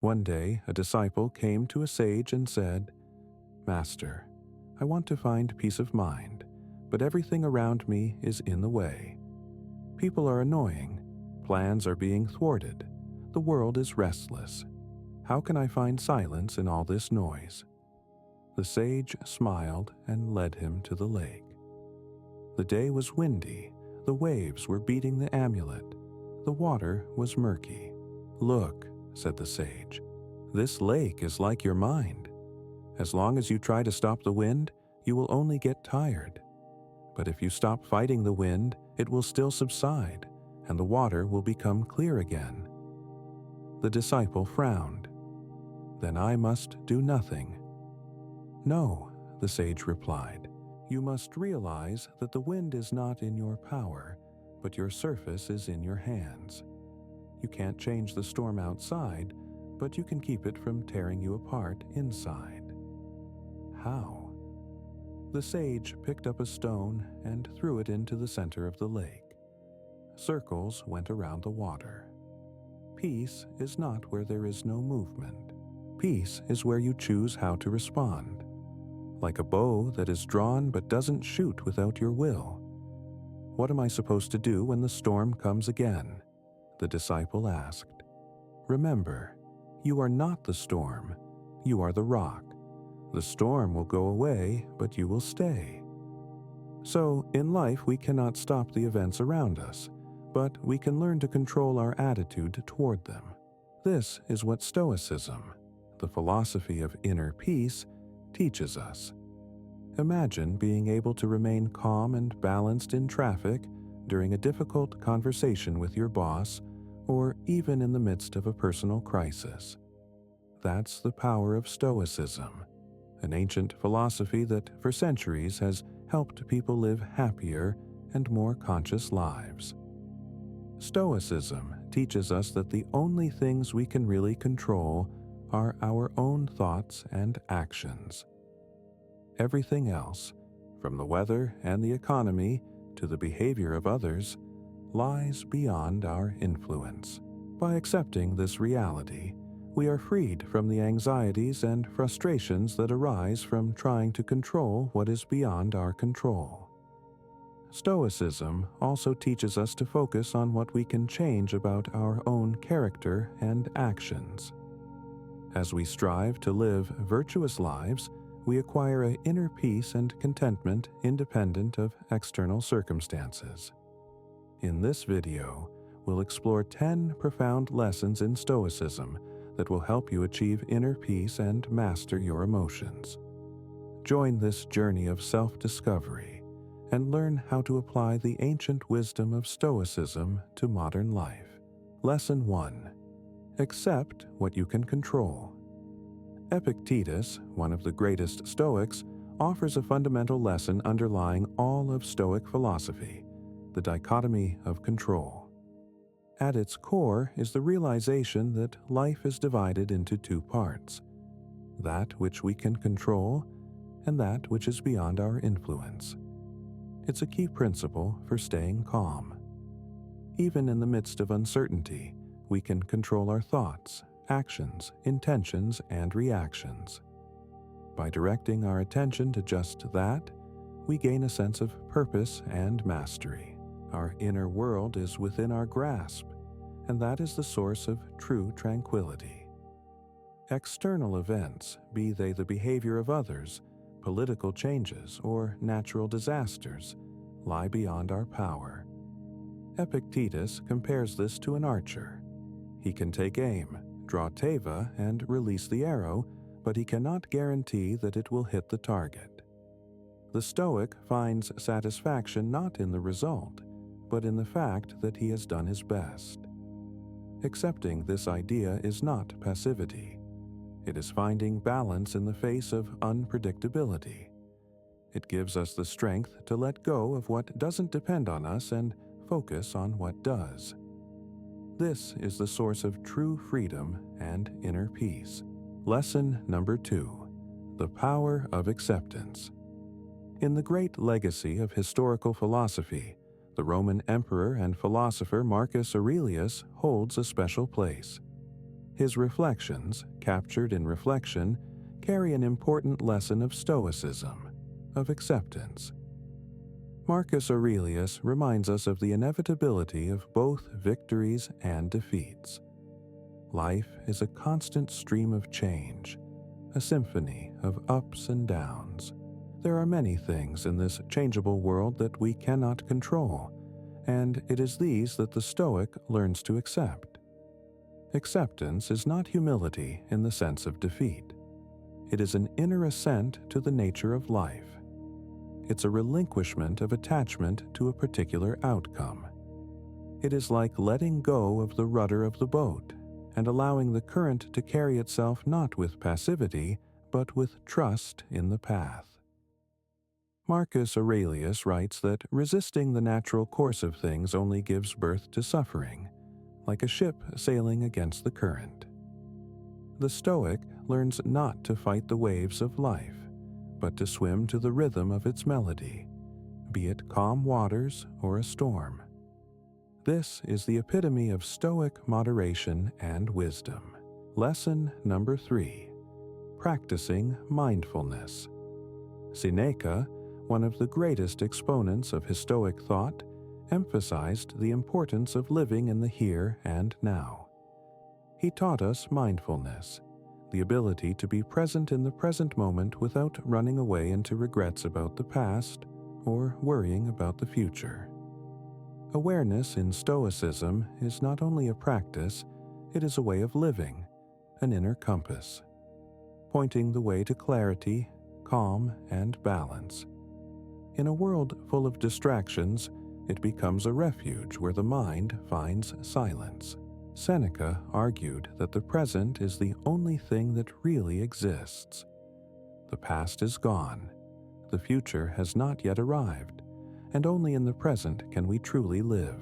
One day, a disciple came to a sage and said, "Master, I want to find peace of mind, but everything around me is in the way. People are annoying, plans are being thwarted, the world is restless. How can I find silence in all this noise?" The sage smiled and led him to the lake. The day was windy, the waves were beating the amulet, the water was murky. "Look," said the sage, "this lake is like your mind. As long as you try to stop the wind, you will only get tired. But if you stop fighting the wind, it will still subside, and the water will become clear again." The disciple frowned. "Then I must do nothing." "No," the sage replied. "You must realize that the wind is not in your power, but your surface is in your hands. You can't change the storm outside, but you can keep it from tearing you apart inside." "How?" The sage picked up a stone and threw it into the center of the lake. Circles went around the water. Peace is not where there is no movement. Peace is where you choose how to respond. Like a bow that is drawn but doesn't shoot without your will. "What am I supposed to do when the storm comes again?" the disciple asked. "Remember, you are not the storm, you are the rock. The storm will go away, but you will stay." So, in life we cannot stop the events around us, but we can learn to control our attitude toward them. This is what Stoicism, the philosophy of inner peace, teaches us. Imagine being able to remain calm and balanced in traffic during a difficult conversation with your boss, or even in the midst of a personal crisis. That's the power of Stoicism, an ancient philosophy that for centuries has helped people live happier and more conscious lives. Stoicism teaches us that the only things we can really control are our own thoughts and actions. Everything else, from the weather and the economy to the behavior of others, lies beyond our influence. By accepting this reality, we are freed from the anxieties and frustrations that arise from trying to control what is beyond our control. Stoicism also teaches us to focus on what we can change about our own character and actions. As we strive to live virtuous lives, we acquire an inner peace and contentment independent of external circumstances. In this video, we'll explore 10 profound lessons in Stoicism that will help you achieve inner peace and master your emotions. Join this journey of self-discovery and learn how to apply the ancient wisdom of Stoicism to modern life. Lesson 1. Accept what you can control. Epictetus, one of the greatest Stoics, offers a fundamental lesson underlying all of Stoic philosophy, the dichotomy of control. At its core is the realization that life is divided into two parts, that which we can control and that which is beyond our influence. It's a key principle for staying calm. Even in the midst of uncertainty, we can control our thoughts, actions, intentions, and reactions. By directing our attention to just that, we gain a sense of purpose and mastery. Our inner world is within our grasp, and that is the source of true tranquility. External events, be they the behavior of others, political changes, or natural disasters, lie beyond our power. Epictetus compares this to an archer. He can take aim, draw teva, and release the arrow, but he cannot guarantee that it will hit the target. The Stoic finds satisfaction not in the result, but in the fact that he has done his best. Accepting this idea is not passivity. It is finding balance in the face of unpredictability. It gives us the strength to let go of what doesn't depend on us and focus on what does. This is the source of true freedom and inner peace. Lesson number 2. The power of acceptance. In the great legacy of historical philosophy, the Roman emperor and philosopher Marcus Aurelius holds a special place. His reflections, captured in reflection, carry an important lesson of Stoicism, of acceptance. Marcus Aurelius reminds us of the inevitability of both victories and defeats. Life is a constant stream of change, a symphony of ups and downs. There are many things in this changeable world that we cannot control, and it is these that the Stoic learns to accept. Acceptance is not humility in the sense of defeat. It is an inner assent to the nature of life. It's a relinquishment of attachment to a particular outcome. It is like letting go of the rudder of the boat and allowing the current to carry itself not with passivity, but with trust in the path. Marcus Aurelius writes that resisting the natural course of things only gives birth to suffering, like a ship sailing against the current. The Stoic learns not to fight the waves of life, but to swim to the rhythm of its melody, be it calm waters or a storm. This is the epitome of Stoic moderation and wisdom. Lesson number 3. Practicing mindfulness. Seneca, one of the greatest exponents of his Stoic thought, emphasized the importance of living in the here and now. He taught us mindfulness, the ability to be present in the present moment without running away into regrets about the past or worrying about the future. Awareness in Stoicism is not only a practice, it is a way of living, an inner compass, pointing the way to clarity, calm, and balance. In a world full of distractions, it becomes a refuge where the mind finds silence. Seneca argued that the present is the only thing that really exists. The past is gone, the future has not yet arrived, and only in the present can we truly live.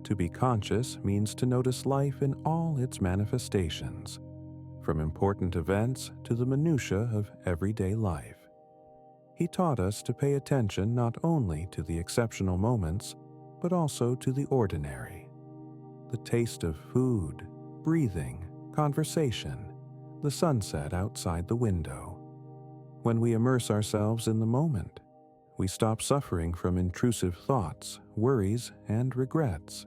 To be conscious means to notice life in all its manifestations, from important events to the minutiae of everyday life. He taught us to pay attention not only to the exceptional moments, but also to the ordinary. The taste of food, breathing, conversation, the sunset outside the window. When we immerse ourselves in the moment, we stop suffering from intrusive thoughts, worries, and regrets.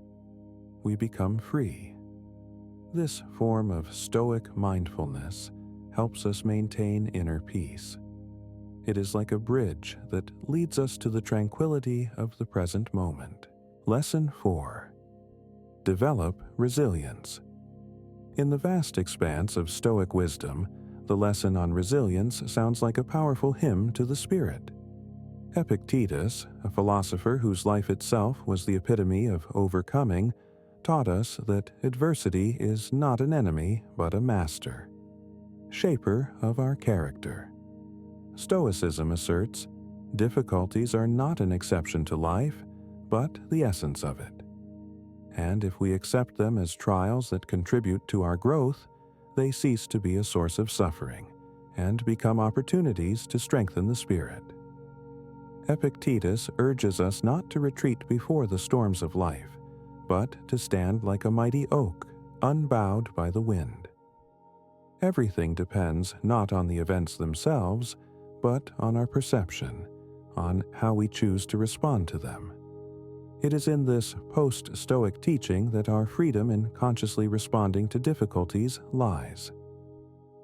We become free. This form of Stoic mindfulness helps us maintain inner peace. It is like a bridge that leads us to the tranquility of the present moment. Lesson 4. Develop resilience. In the vast expanse of Stoic wisdom, the lesson on resilience sounds like a powerful hymn to the spirit. Epictetus, a philosopher whose life itself was the epitome of overcoming, taught us that adversity is not an enemy but a master, shaper of our character. Stoicism asserts, difficulties are not an exception to life, but the essence of it. And if we accept them as trials that contribute to our growth, they cease to be a source of suffering and become opportunities to strengthen the spirit. Epictetus urges us not to retreat before the storms of life, but to stand like a mighty oak, unbowed by the wind. Everything depends not on the events themselves, but on our perception, on how we choose to respond to them. It is in this post-Stoic teaching that our freedom in consciously responding to difficulties lies.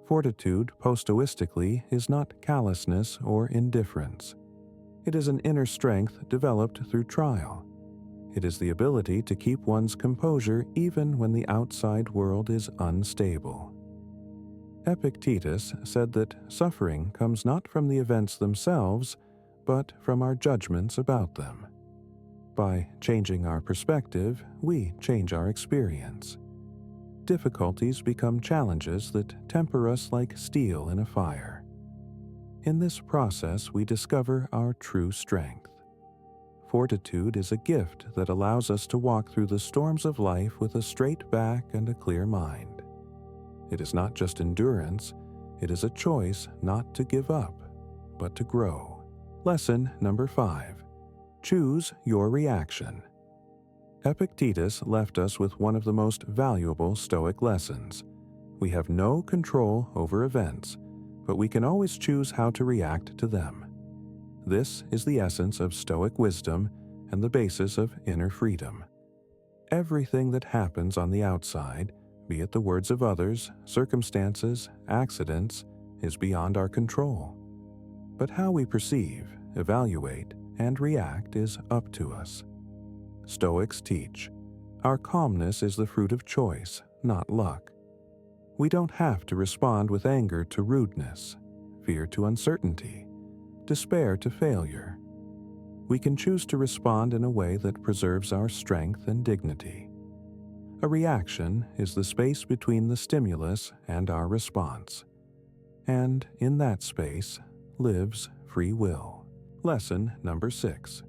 Fortitude, post-Stoically, is not callousness or indifference. It is an inner strength developed through trial. It is the ability to keep one's composure even when the outside world is unstable. Epictetus said that suffering comes not from the events themselves, but from our judgments about them. By changing our perspective, we change our experience. Difficulties become challenges that temper us like steel in a fire. In this process, we discover our true strength. Fortitude is a gift that allows us to walk through the storms of life with a straight back and a clear mind. It is not just endurance, it is a choice not to give up, but to grow. Lesson number 5. Choose your reaction. Epictetus left us with one of the most valuable Stoic lessons. We have no control over events, but we can always choose how to react to them. This is the essence of Stoic wisdom and the basis of inner freedom. Everything that happens on the outside, be it the words of others, circumstances, accidents, is beyond our control. But how we perceive, evaluate, and react is up to us. Stoics teach, our calmness is the fruit of choice, not luck. We don't have to respond with anger to rudeness, fear to uncertainty, despair to failure. We can choose to respond in a way that preserves our strength and dignity. A reaction is the space between the stimulus and our response. And in that space lives free will. Lesson number 6.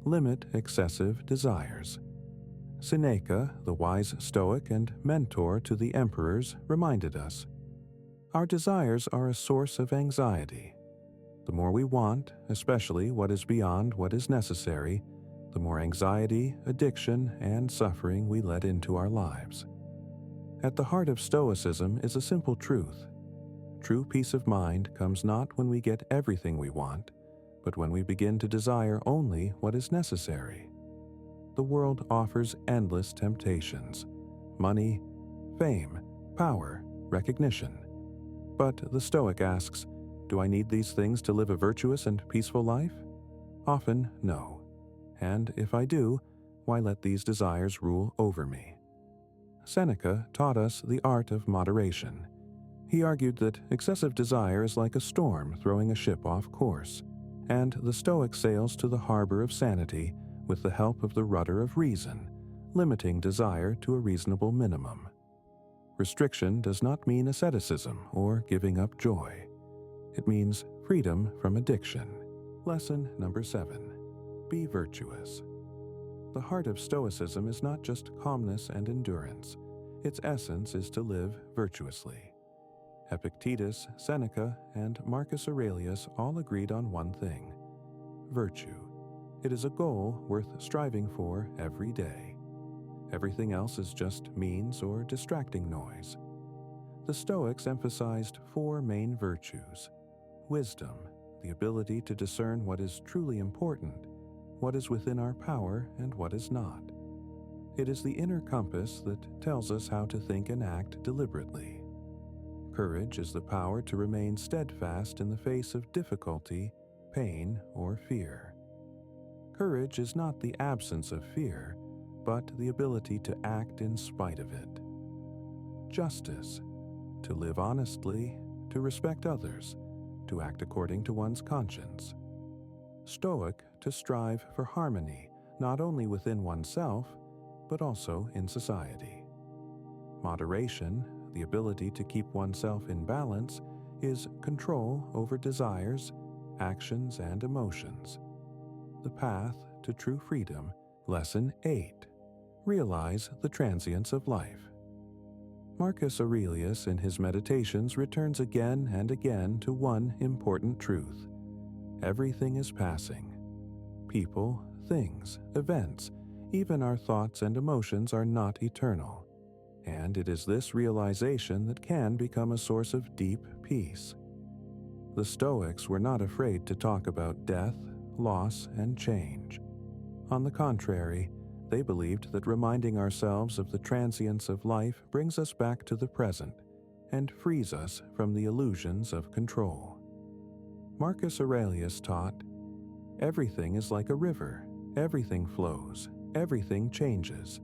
Limit excessive desires. Seneca, the wise Stoic and mentor to the emperors, reminded us, our desires are a source of anxiety. The more we want, especially what is beyond what is necessary, the more anxiety, addiction, and suffering we let into our lives. At the heart of Stoicism is a simple truth. True peace of mind comes not when we get everything we want, but when we begin to desire only what is necessary. The world offers endless temptations: money, fame, power, recognition. But the Stoic asks, do I need these things to live a virtuous and peaceful life? Often, no. And if I do, why let these desires rule over me? Seneca taught us the art of moderation. He argued that excessive desire is like a storm throwing a ship off course, and the Stoic sails to the harbor of sanity with the help of the rudder of reason, limiting desire to a reasonable minimum. Restriction does not mean asceticism or giving up joy. It means freedom from addiction. Lesson number 7. Be virtuous. The heart of Stoicism is not just calmness and endurance. Its essence is to live virtuously. Epictetus, Seneca, and Marcus Aurelius all agreed on one thing: virtue. It is a goal worth striving for every day. Everything else is just means or distracting noise. The Stoics emphasized 4 main virtues: wisdom, the ability to discern what is truly important, what is within our power, and what is not. It is the inner compass that tells us how to think and act deliberately. Courage is the power to remain steadfast in the face of difficulty, pain, or fear. Courage is not the absence of fear, but the ability to act in spite of it. Justice, to live honestly, to respect others, to act according to one's conscience. Stoic, to strive for harmony, not only within oneself, but also in society. Moderation, the ability to keep oneself in balance, is control over desires, actions, and emotions. The path to true freedom. Lesson 8. Realize the transience of life. Marcus Aurelius in his Meditations returns again and again to one important truth. Everything is passing. People, things, events, even our thoughts and emotions are not eternal. And it is this realization that can become a source of deep peace. The Stoics were not afraid to talk about death, loss, and change. On the contrary, they believed that reminding ourselves of the transience of life brings us back to the present and frees us from the illusions of control. Marcus Aurelius taught, everything is like a river, everything flows, everything changes,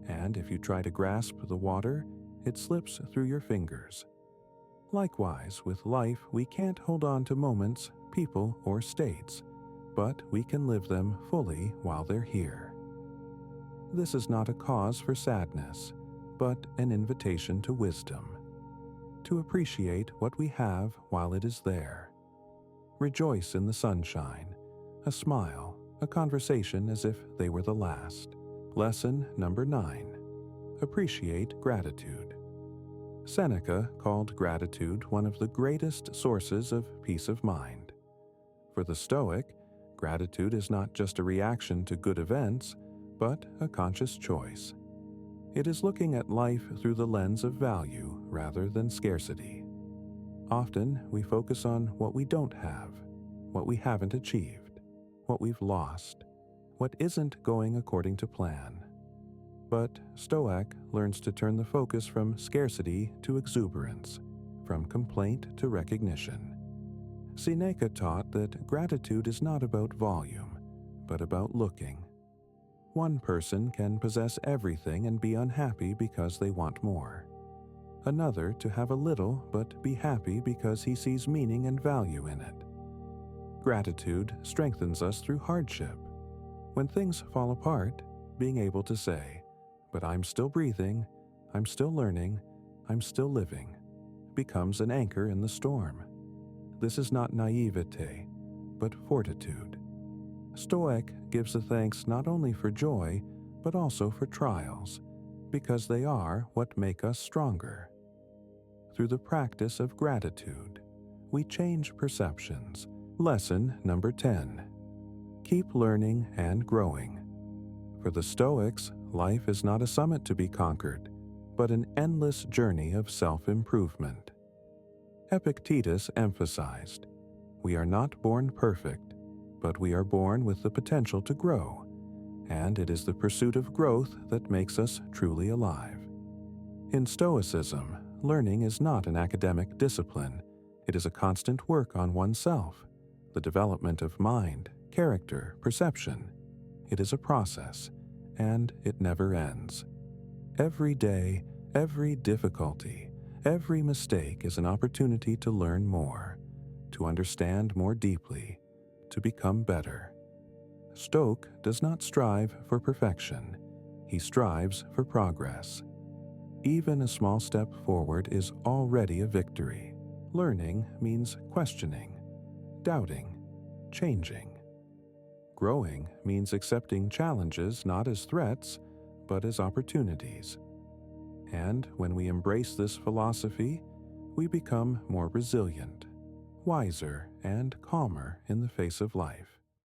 and if you try to grasp the water, it slips through your fingers. Likewise, with life, we can't hold on to moments, people, or states, but we can live them fully while they're here. This is not a cause for sadness, but an invitation to wisdom, to appreciate what we have while it is there. Rejoice in the sunshine, a smile, a conversation as if they were the last. Lesson number 9. Appreciate gratitude. Seneca called gratitude one of the greatest sources of peace of mind. For the Stoic, gratitude is not just a reaction to good events, but a conscious choice. It is looking at life through the lens of value rather than scarcity. Often, we focus on what we don't have, what we haven't achieved, what we've lost, what isn't going according to plan. But Stoic learns to turn the focus from scarcity to exuberance, from complaint to recognition. Seneca taught that gratitude is not about volume, but about looking. One person can possess everything and be unhappy because they want more. Another to have a little but be happy because he sees meaning and value in it. Gratitude strengthens us through hardship. When things fall apart, being able to say, "But I'm still breathing, I'm still learning, I'm still living," becomes an anchor in the storm. This is not naivete, but fortitude. Stoic gives the thanks not only for joy, but also for trials, because they are what make us stronger. Through the practice of gratitude, we change perceptions. Lesson number 10. Keep learning and growing. For the Stoics, life is not a summit to be conquered, but an endless journey of self-improvement. Epictetus emphasized, "We are not born perfect, but we are born with the potential to grow, and it is the pursuit of growth that makes us truly alive." In Stoicism, learning is not an academic discipline. It is a constant work on oneself, the development of mind, character, perception. It is a process, and it never ends. Every day, every difficulty, every mistake is an opportunity to learn more, to understand more deeply, to become better. Stoic does not strive for perfection. He strives for progress. Even a small step forward is already a victory. Learning means questioning, doubting, changing. Growing means accepting challenges not as threats, but as opportunities. And when we embrace this philosophy, we become more resilient, wiser, and calmer in the face of life.